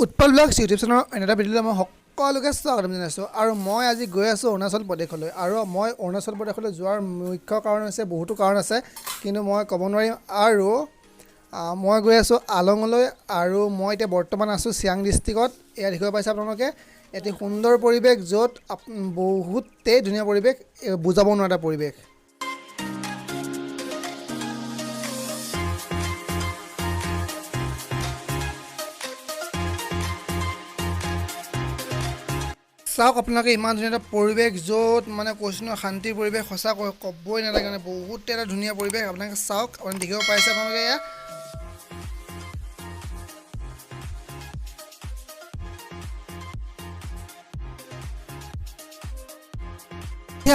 Utpal blogs YouTube চেনেলৰ অন্য এটা ভিডিঅ'লৈ মই সকলোকে স্বাগতম জনাইছোঁ। আৰু মই আজি গৈ আছোঁ অৰুণাচল প্ৰদেশলৈ। আৰু মই অৰুণাচল প্ৰদেশলৈ যোৱাৰ মুখ্য কাৰণ হৈছে, বহুতো কাৰণ আছে, কিন্তু মই ক'ব নোৱাৰিম। আৰু মই গৈ আছোঁ আলঙলৈ, আৰু মই এতিয়া বৰ্তমান আছোঁ চিয়াং ডিষ্ট্ৰিক্টত। এয়া দেখিব পাইছে আপোনালোকে, এটি সুন্দৰ পৰিৱেশ, য'ত বহুতেই ধুনীয়া পৰিৱেশ, বুজাব নোৱাৰা এটা পৰিৱেশ। চাওক আপোনালোকে, ইমান ধুনীয়া এটা পৰিৱেশ, য'ত মানে কৈছোঁ ন, শান্তিৰ পৰিৱেশ, সঁচাকৈ ক'বই নালাগে, মানে বহুতে এটা ধুনীয়া পৰিৱেশ। আপোনালোকে চাওক, আপুনি দেখিব পাইছে আপোনালোকে এয়া।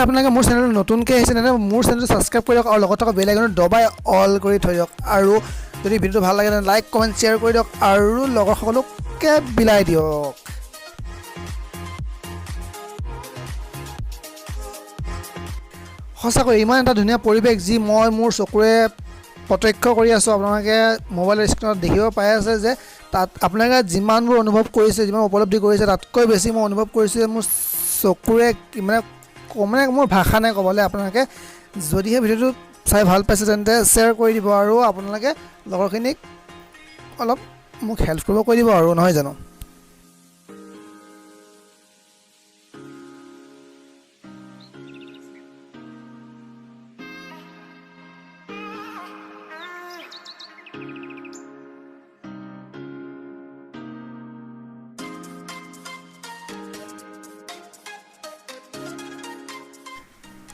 আপোনালোকে মোৰ চেনেলটো নতুনকৈ আহিছে তেনে মোৰ চেনেলটো ছাবস্ক্ৰাইব কৰি দিয়ক, আৰু লগত থকা বেল আইকনটো দবাই অল কৰি থৈ দিয়ক। আৰু যদি ভিডিঅ'টো ভাল লাগে তেনে লাইক কমেণ্ট শ্বেয়াৰ কৰি দিয়ক, আৰু লগৰ সকলোকে বিলাই দিয়ক। সঁচাকৈ ইমান এটা ধুনীয়া পৰিৱেশ, যি মই মোৰ চকুৰে প্ৰত্যক্ষ কৰি আছোঁ। আপোনালোকে মোবাইলৰ স্ক্ৰীণত দেখিব পাই আছে যে তাত আপোনালোকে যিমানবোৰ অনুভৱ কৰিছে, যিমান উপলব্ধি কৰিছে, তাতকৈ বেছি মই অনুভৱ কৰিছোঁ যে মোৰ চকুৰে মানে মোৰ ভাষা নাই ক'বলৈ। আপোনালোকে যদিহে ভিডিঅ'টো চাই ভাল পাইছে তেন্তে শ্বেয়াৰ কৰি দিব, আৰু আপোনালোকে লগৰখিনিক অলপ মোক হেল্প কৰিব কৈ দিব, আৰু নহয় জানো।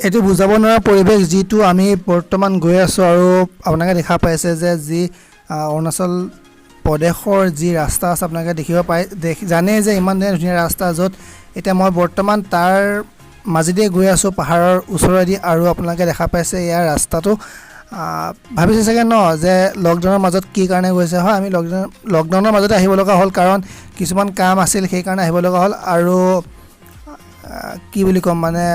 এইটো বুজাব নোৱাৰা পৰিৱেশ, যিটো আমি বৰ্তমান গৈ আছোঁ। আৰু আপোনালোকে দেখা পাইছে যে যি অৰুণাচল প্ৰদেশৰ যি ৰাস্তা আছে, আপোনালোকে দেখিব জানেই যে ইমান ধুনীয়া ৰাস্তা, য'ত এতিয়া মই বৰ্তমান তাৰ মাজেদি গৈ আছোঁ, পাহাৰৰ ওচৰেদি। আৰু আপোনালোকে দেখা পাইছে ইয়াৰ ৰাস্তাটো। ভাবিছে চাগে ন যে লকডাউনৰ মাজত কি কাৰণে গৈছে। হয়, আমি লকডাউনৰ মাজতে আহিব লগা হ'ল, কাৰণ কিছুমান কাম আছিল, সেইকাৰণে আহিব লগা হ'ল। আৰু কি বুলি ক'ম, মানে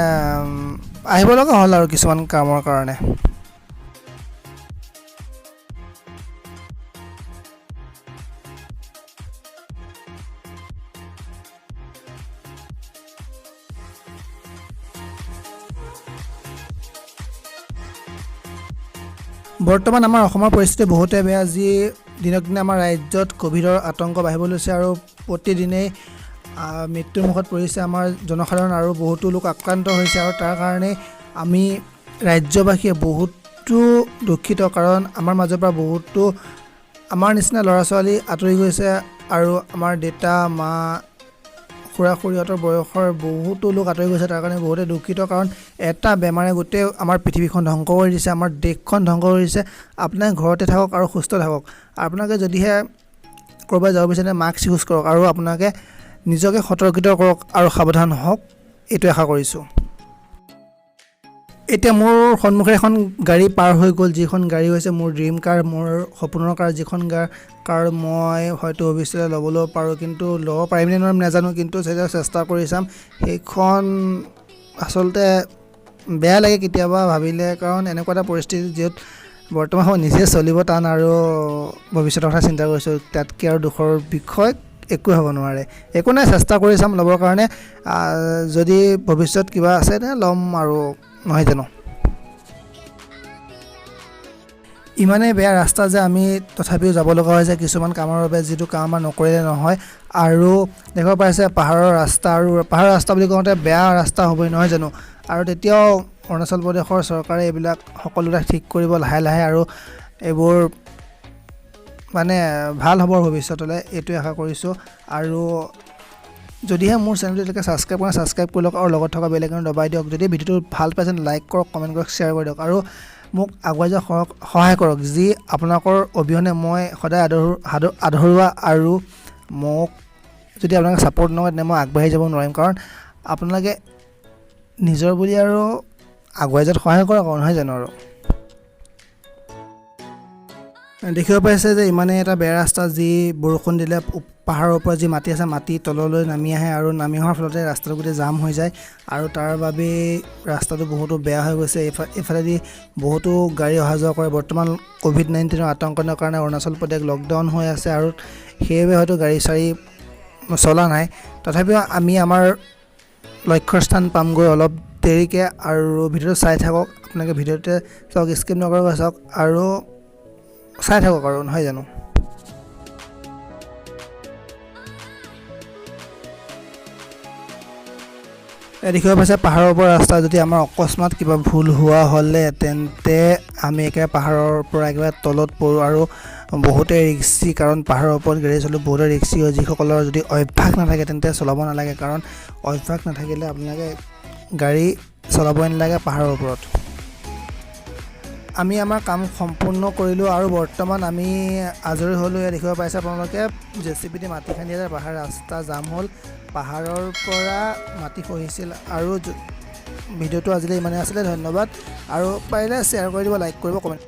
আহিব লগা হ'ল আৰু কিছুমান কামৰ কাৰণে। বৰ্তমান আমাৰ অসমৰ পৰিস্থিতি বহুতে বেয়া, যি দিনক দিনে আমাৰ ৰাজ্যত ক'ভিডৰ আতংক বাঢ়িব লৈছে, আৰু প্ৰতিদিনেই মৃত্যুৰ মুখত পৰিছে আমাৰ জনসাধাৰণ, আৰু বহুতো লোক আক্ৰান্ত হৈছে। আৰু তাৰ কাৰণে আমি ৰাজ্যবাসীয়ে বহুতো দুখিত, কাৰণ আমাৰ মাজৰ পৰা বহুতো আমাৰ নিচিনা ল'ৰা ছোৱালী আঁতৰি গৈছে, আৰু আমাৰ দেউতা মা খুৰা খুৰীহঁতৰ বয়সৰ বহুতো লোক আঁতৰি গৈছে। তাৰ কাৰণে বহুতে দুখিত, কাৰণ এটা বেমাৰে গোটেই আমাৰ পৃথিৱীখন ধ্বংস কৰি দিছে, আমাৰ দেশখন ধ্বংস কৰি দিছে। আপোনালোকে ঘৰতে থাকক আৰু সুস্থ থাকক। আপোনালোকে যদিহে ক'ৰবাত যাব বিচাৰে মাস্ক ইউজ কৰক, আৰু আপোনালোকে নিজকে সতৰ্কিত কৰক আৰু সাৱধান হওক, এইটো আশা কৰিছোঁ। এতিয়া মোৰ সন্মুখে এখন গাড়ী পাৰ হৈ গ'ল, যিখন গাড়ী হৈছে মোৰ ড্ৰিম কাৰ, মোৰ সপোনৰ কাৰ। যিখন কাৰ মই হয়তো ভৱিষ্যতে ল'বলৈ পাৰোঁ, কিন্তু ল'ব পাৰিম নে নোৱাৰিম নাজানো, কিন্তু চেষ্টা কৰি চাম। সেইখন আচলতে বেয়া লাগে কেতিয়াবা ভাবিলে, কাৰণ এনেকুৱা এটা পৰিস্থিতি য'ত বৰ্তমান সময় নিজে চলিব টান, আৰু ভৱিষ্যতৰ কথা চিন্তা কৰিছোঁ। তাতকৈ আৰু দুখৰ বিষয় একো হ'ব নোৱাৰে। একো নাই, চেষ্টা কৰি চাম ল'বৰ কাৰণে। যদি ভৱিষ্যত কিবা আছে তেনে ল'ম, আৰু নহয় জানো। ইমানেই বেয়া ৰাস্তা যে আমি তথাপিও যাব লগা হৈছে কিছুমান কামৰ বাবে, যিটো কাম আমাৰ নকৰিলে নহয়। আৰু দেখিব পাইছে পাহাৰৰ ৰাস্তা, আৰু পাহাৰৰ ৰাস্তা বুলি কওঁতে বেয়া ৰাস্তা হ'বই, নহয় জানো। আৰু তেতিয়াও অৰুণাচল প্ৰদেশৰ চৰকাৰে এইবিলাক সকলোবিলাক ঠিক কৰিব লাহে লাহে, আৰু এইবোৰ মানে ভাল হ'ব ভৱিষ্যতলৈ, এইটোৱে আশা কৰিছোঁ। আৰু যদিহে মোৰ চেনেলটো এতিয়ালৈকে ছাবস্ক্ৰাইব কৰা ছাবস্ক্ৰাইব কৰি লওক, আৰু লগত থকা বেল আইকনটো দবাই দিয়ক। যদি ভিডিঅ'টো ভাল পাইছে লাইক কৰক, কমেণ্ট কৰক, শ্বেয়াৰ কৰি দিয়ক, আৰু মোক আগুৱাই যোৱা সহায় কৰক, যি আপোনালোকৰ অবিহনে মই সদায় আধৰুৱা। আৰু মোক যদি আপোনালোকে ছাপোৰ্ট নকৰে তেন্তে মই আগবাঢ়ি যাব নোৱাৰিম, কাৰণ আপোনালোকে নিজৰ বুলি আৰু আগুৱাই যোৱাত সহায় কৰক, নহয় জানো। আৰু দেখিব পাইছে যে ইমানেই এটা বেয়া ৰাস্তা, যি বৰষুণ দিলে পাহাৰৰ ওপৰত যি মাটি আছে, মাটি তললৈ নামি আহে, আৰু নামি অহাৰ ফলতে ৰাস্তাটো গোটেই জাম হৈ যায়, আৰু তাৰ বাবেই ৰাস্তাটো বহুতো বেয়া হৈ গৈছে। এইফালেদি বহুতো গাড়ী অহা যোৱা কৰে। বৰ্তমান ক'ভিড-19ৰ আতংকৰ কাৰণে অৰুণাচল প্ৰদেশ লকডাউন হৈ আছে, আৰু সেইবাবে হয়তো গাড়ী চাড়ী চলা নাই। তথাপিও আমি আমাৰ লক্ষ্যস্থান পামগৈ অলপ দেৰিকৈ। আৰু ভিডিঅ'টো চাই থাকক, আপোনালোকে ভিডিঅ'তে চাওক, স্কিপ নকৰাকৈ চাওক আৰু চাই থাকক আৰু, নহয় জানো? দেখিব পাইছে পাহাৰৰ পৰা ৰাস্তা। যদি আমাৰ অকস্মাত কিবা ভুল হোৱা হ'লে তেন্তে আমি একেবাৰে পাহাৰৰ পৰা একেবাৰে তলত পৰোঁ আৰু বহুতে ৰিক্সি, কাৰণ পাহাৰৰ ওপৰত গাড়ী চলালে বহুতে ৰিক্সি হয়। যিসকলৰ যদি অভ্যাস নাথাকে তেন্তে চলাব নালাগে, কাৰণ অভ্যাস নাথাকিলে আপোনালোকে গাড়ী চলাবই নালাগে পাহাৰৰ ওপৰত। আমি আমাৰ কাম সম্পূৰ্ণ কৰিলোঁ আৰু বৰ্তমান আমি আজৰি হ'লোঁ। দেখিব পাইছে আপোনালোকে JCB দি মাটি খান্দি আছে, পাহাৰ ৰাস্তা জাম হ'ল, পাহাৰৰ পৰা মাটি খহিছিল। আৰু ভিডিঅ'টো আজিলৈ ইমানেই আছিলে, ধন্যবাদ। আৰু পাৰিলে শ্বেয়াৰ কৰি দিব, লাইক কৰিব, কমেণ্ট